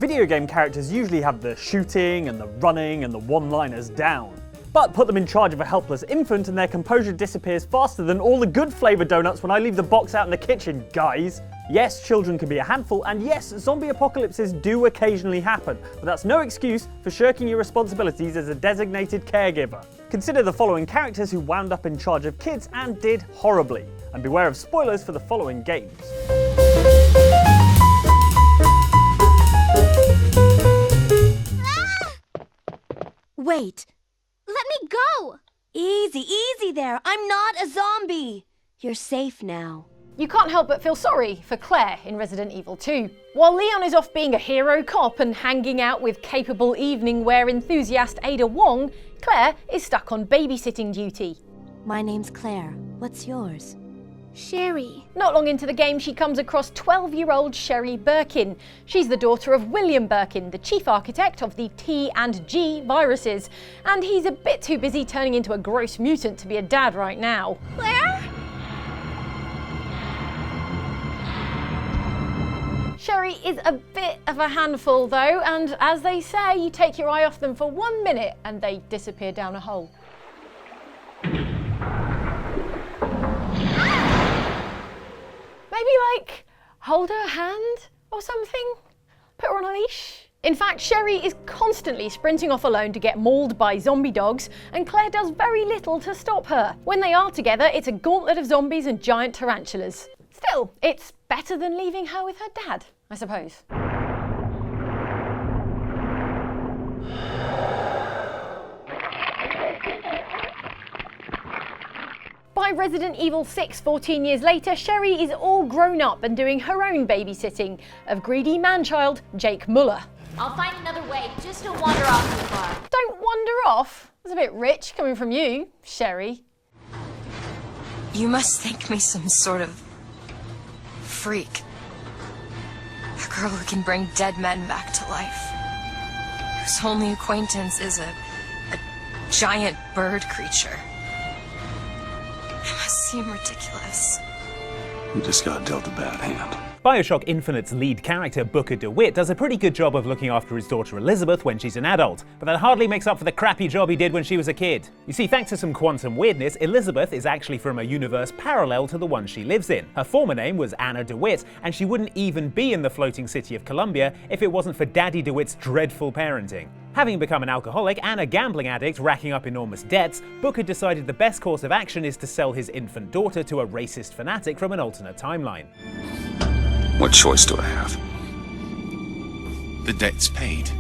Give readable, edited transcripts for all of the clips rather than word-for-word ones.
Video game characters usually have the shooting and the running and the one-liners down. But put them in charge of a helpless infant and their composure disappears faster than all the good flavour donuts when I leave the box out in the kitchen, guys. Yes, children can be a handful, and yes, zombie apocalypses do occasionally happen, but that's no excuse for shirking your responsibilities as a designated caregiver. Consider the following characters who wound up in charge of kids and did horribly, and beware of spoilers for the following games. Wait. Let me go! Easy, easy there. I'm not a zombie. You're safe now. You can't help but feel sorry for Claire in Resident Evil 2. While Leon is off being a hero cop and hanging out with capable evening wear enthusiast Ada Wong, Claire is stuck on babysitting duty. My name's Claire. What's yours? Sherry. Not long into the game, she comes across 12-year-old Sherry Birkin. She's the daughter of William Birkin, the chief architect of the T and G viruses. And he's a bit too busy turning into a gross mutant to be a dad right now. Claire? Sherry is a bit of a handful though, and as they say, you take your eye off them for 1 minute and they disappear down a hole. Maybe like hold her hand or something? Put her on a leash? In fact, Sherry is constantly sprinting off alone to get mauled by zombie dogs, and Claire does very little to stop her. When they are together, it's a gauntlet of zombies and giant tarantulas. Still, it's better than leaving her with her dad, I suppose. By Resident Evil 6, 14 years later, Sherry is all grown up and doing her own babysitting of greedy man-child Jake Muller. I'll find another way, just don't wander off too far. Don't wander off? That's a bit rich coming from you, Sherry. You must think me some sort of freak. A girl who can bring dead men back to life. Whose only acquaintance is a giant bird creature. It must seem ridiculous. You just got dealt a bad hand. BioShock Infinite's lead character, Booker DeWitt, does a pretty good job of looking after his daughter Elizabeth when she's an adult, but that hardly makes up for the crappy job he did when she was a kid. You see, thanks to some quantum weirdness, Elizabeth is actually from a universe parallel to the one she lives in. Her former name was Anna DeWitt, and she wouldn't even be in the floating city of Columbia if it wasn't for Daddy DeWitt's dreadful parenting. Having become an alcoholic and a gambling addict racking up enormous debts, Booker decided the best course of action is to sell his infant daughter to a racist fanatic from an alternate timeline. What choice do I have? The debt's paid.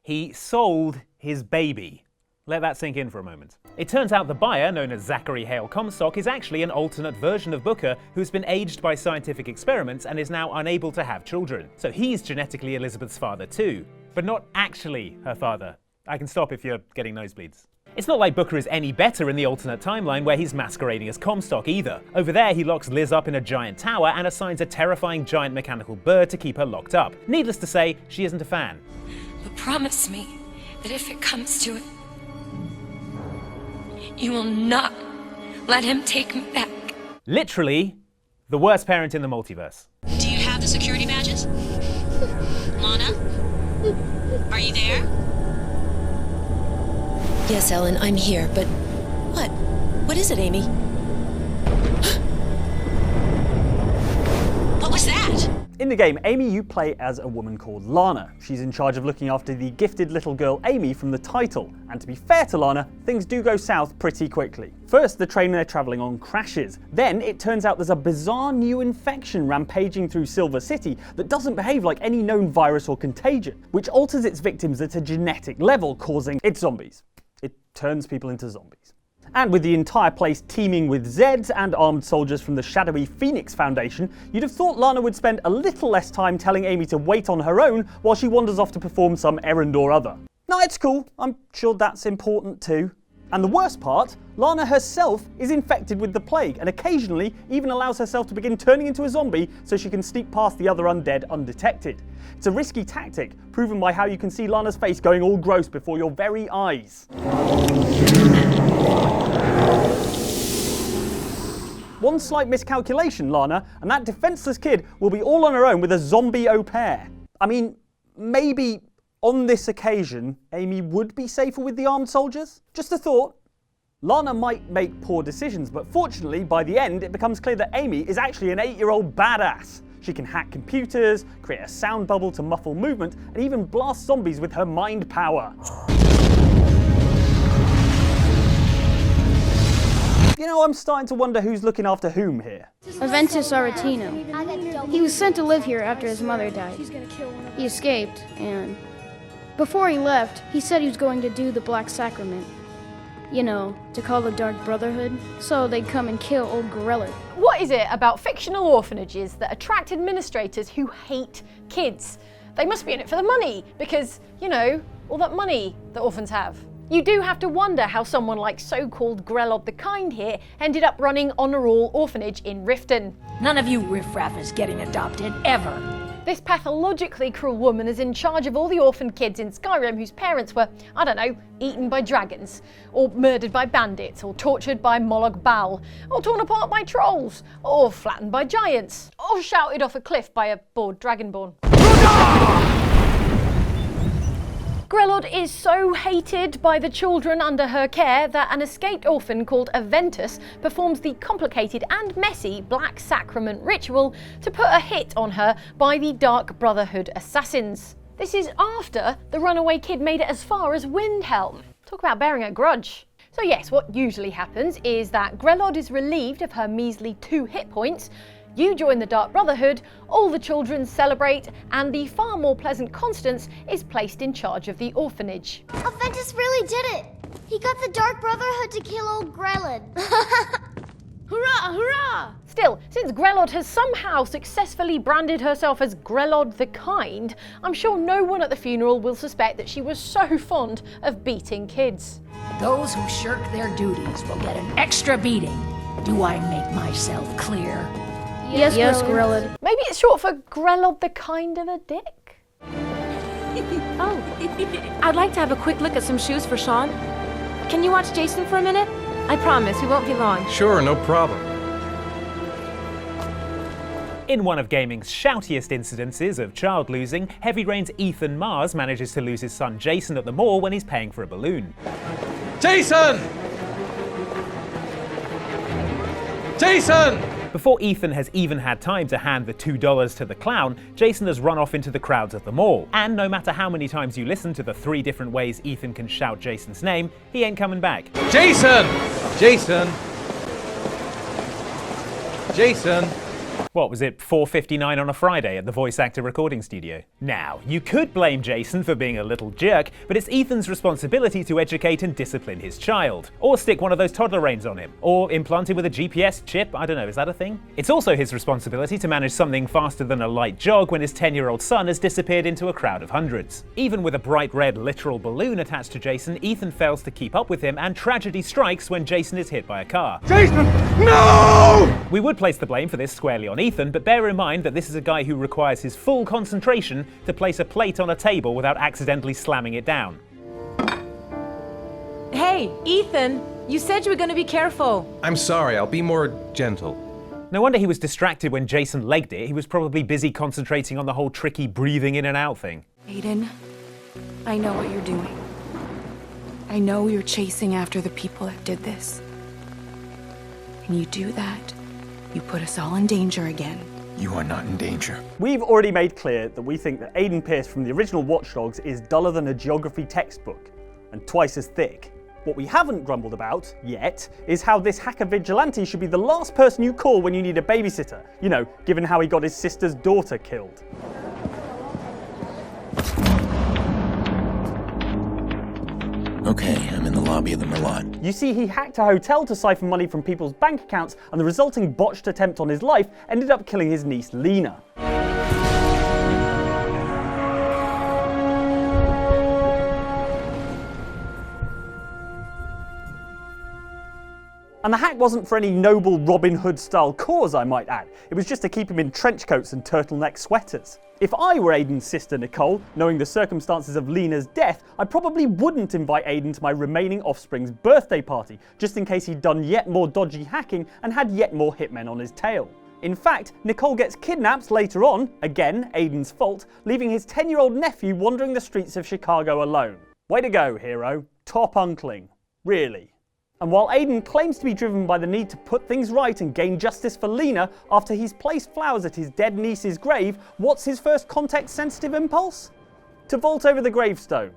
He sold his baby. Let that sink in for a moment. It turns out the buyer, known as Zachary Hale Comstock, is actually an alternate version of Booker who's been aged by scientific experiments and is now unable to have children. So he's genetically Elizabeth's father too, but not actually her father. I can stop if you're getting nosebleeds. It's not like Booker is any better in the alternate timeline where he's masquerading as Comstock either. Over there, he locks Liz up in a giant tower and assigns a terrifying giant mechanical bird to keep her locked up. Needless to say, she isn't a fan. But promise me that if it comes to it, you will not let him take me back. Literally, the worst parent in the multiverse. Do you have the security badges? Lana? Are you there? Yes, Ellen, I'm here, but what? What is it, Amy? What was that? In the game, Amy, you play as a woman called Lana. She's in charge of looking after the gifted little girl Amy from the title. And to be fair to Lana, things do go south pretty quickly. First, the train they're travelling on crashes. Then, it turns out there's a bizarre new infection rampaging through Silver City that doesn't behave like any known virus or contagion, which alters its victims at a genetic level, causing its zombies. It turns people into zombies. And with the entire place teeming with Zeds and armed soldiers from the shadowy Phoenix Foundation, you'd have thought Lana would spend a little less time telling Amy to wait on her own while she wanders off to perform some errand or other. No, it's cool. I'm sure that's important too. And the worst part, Lana herself is infected with the plague and occasionally even allows herself to begin turning into a zombie so she can sneak past the other undead undetected. It's a risky tactic, proven by how you can see Lana's face going all gross before your very eyes. One slight miscalculation, Lana, and that defenseless kid will be all on her own with a zombie au pair. I mean, maybe on this occasion, Amy would be safer with the armed soldiers? Just a thought. Lana might make poor decisions, but fortunately, by the end, it becomes clear that Amy is actually an 8-year-old badass. She can hack computers, create a sound bubble to muffle movement, and even blast zombies with her mind power. You know, I'm starting to wonder who's looking after whom here. Aventus Aretino. He was sent to live here after his mother died. He escaped, and before he left, he said he was going to do the Black Sacrament. You know, to call the Dark Brotherhood, so they'd come and kill old Grelod. What is it about fictional orphanages that attract administrators who hate kids? They must be in it for the money, because, you know, all that money that orphans have. You do have to wonder how someone like so-called Grelod the Kind here ended up running Honour All Orphanage in Riften. None of you riffraff is getting adopted, ever. This pathologically cruel woman is in charge of all the orphaned kids in Skyrim whose parents were, I don't know, eaten by dragons, or murdered by bandits, or tortured by Molag Bal, or torn apart by trolls, or flattened by giants, or shouted off a cliff by a bored dragonborn. Grelod is so hated by the children under her care that an escaped orphan called Aventus performs the complicated and messy Black Sacrament ritual to put a hit on her by the Dark Brotherhood assassins. This is after the runaway kid made it as far as Windhelm. Talk about bearing a grudge. So yes, what usually happens is that Grelod is relieved of her measly 2 hit points. You join the Dark Brotherhood, all the children celebrate, and the far more pleasant Constance is placed in charge of the orphanage. Aventus really did it! He got the Dark Brotherhood to kill old Grelod. Hurrah, hurrah! Still, since Grelod has somehow successfully branded herself as Grelod the Kind, I'm sure no one at the funeral will suspect that she was so fond of beating kids. Those who shirk their duties will get an extra beating. Do I make myself clear? Yes, Grelod. Maybe it's short for Grelod the Kind of a dick? Oh, I'd like to have a quick look at some shoes for Sean. Can you watch Jason for a minute? I promise, we won't be long. Sure, no problem. In one of gaming's shoutiest incidences of child losing, Heavy Rain's Ethan Mars manages to lose his son Jason at the mall when he's paying for a balloon. Jason! Jason! Before Ethan has even had time to hand the $2 to the clown, Jason has run off into the crowds at the mall. And no matter how many times you listen to the 3 different ways Ethan can shout Jason's name, he ain't coming back. Jason! Jason! Jason! What was it, 4:59 on a Friday at the voice actor recording studio? Now, you could blame Jason for being a little jerk, but it's Ethan's responsibility to educate and discipline his child. Or stick one of those toddler reins on him. Or implant him with a GPS chip, I don't know, is that a thing? It's also his responsibility to manage something faster than a light jog when his 10-year-old son has disappeared into a crowd of hundreds. Even with a bright red literal balloon attached to Jason, Ethan fails to keep up with him, and tragedy strikes when Jason is hit by a car. Jason! No! We would place the blame for this squarely on Ethan, but bear in mind that this is a guy who requires his full concentration to place a plate on a table without accidentally slamming it down. Hey, Ethan, you said you were going to be careful. I'm sorry, I'll be more gentle. No wonder he was distracted when Jason legged it. He was probably busy concentrating on the whole tricky breathing in and out thing. Aiden, I know what you're doing. I know you're chasing after the people that did this. And you do that, you put us all in danger again. You are not in danger. We've already made clear that we think that Aiden Pearce from the original Watch Dogs is duller than a geography textbook, and twice as thick. What we haven't grumbled about, yet, is how this hacker vigilante should be the last person you call when you need a babysitter. You know, given how he got his sister's daughter killed. Okay, I'm in the lobby of the Merlot. You see, he hacked a hotel to siphon money from people's bank accounts, and the resulting botched attempt on his life ended up killing his niece, Lana. And the hack wasn't for any noble Robin Hood style cause, I might add. It was just to keep him in trench coats and turtleneck sweaters. If I were Aiden's sister Nicole, knowing the circumstances of Lena's death, I probably wouldn't invite Aiden to my remaining offspring's birthday party, just in case he'd done yet more dodgy hacking and had yet more hitmen on his tail. In fact, Nicole gets kidnapped later on, again Aiden's fault, leaving his 10-year-old nephew wandering the streets of Chicago alone. Way to go, hero. Top uncling. Really. And while Aiden claims to be driven by the need to put things right and gain justice for Lena after he's placed flowers at his dead niece's grave, what's his first context-sensitive impulse? To vault over the gravestone.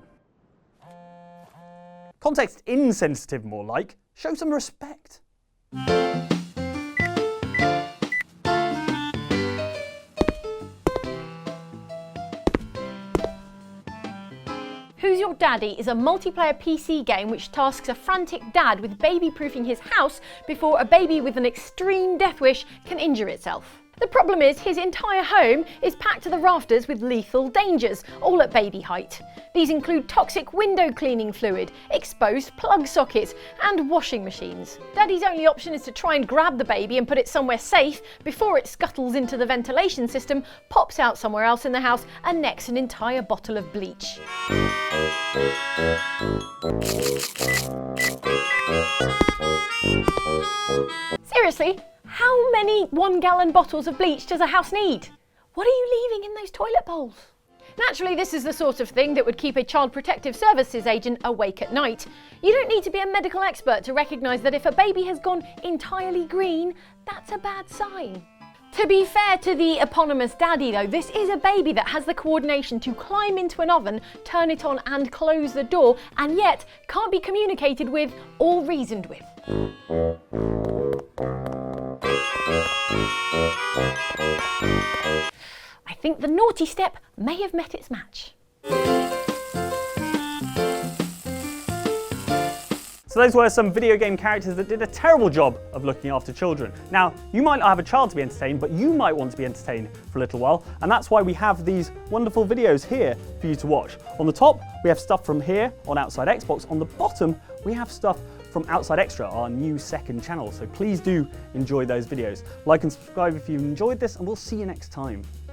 Context-insensitive, more like. Show some respect. Who's Your Daddy is a multiplayer PC game which tasks a frantic dad with baby-proofing his house before a baby with an extreme death wish can injure itself. The problem is his entire home is packed to the rafters with lethal dangers, all at baby height. These include toxic window cleaning fluid, exposed plug sockets, and washing machines. Daddy's only option is to try and grab the baby and put it somewhere safe before it scuttles into the ventilation system, pops out somewhere else in the house, and necks an entire bottle of bleach. Seriously? How many 1-gallon bottles of bleach does a house need? What are you leaving in those toilet bowls? Naturally, this is the sort of thing that would keep a Child Protective Services agent awake at night. You don't need to be a medical expert to recognise that if a baby has gone entirely green, that's a bad sign. To be fair to the eponymous daddy though, this is a baby that has the coordination to climb into an oven, turn it on and close the door, and yet can't be communicated with or reasoned with. I think the naughty step may have met its match. So those were some video game characters that did a terrible job of looking after children. Now, you might not have a child to be entertained, but you might want to be entertained for a little while, and that's why we have these wonderful videos here for you to watch. On the top, we have stuff from here on Outside Xbox. On the bottom, we have stuff from Outside Extra, our new second channel. So please do enjoy those videos. Like and subscribe if you enjoyed this, and we'll see you next time.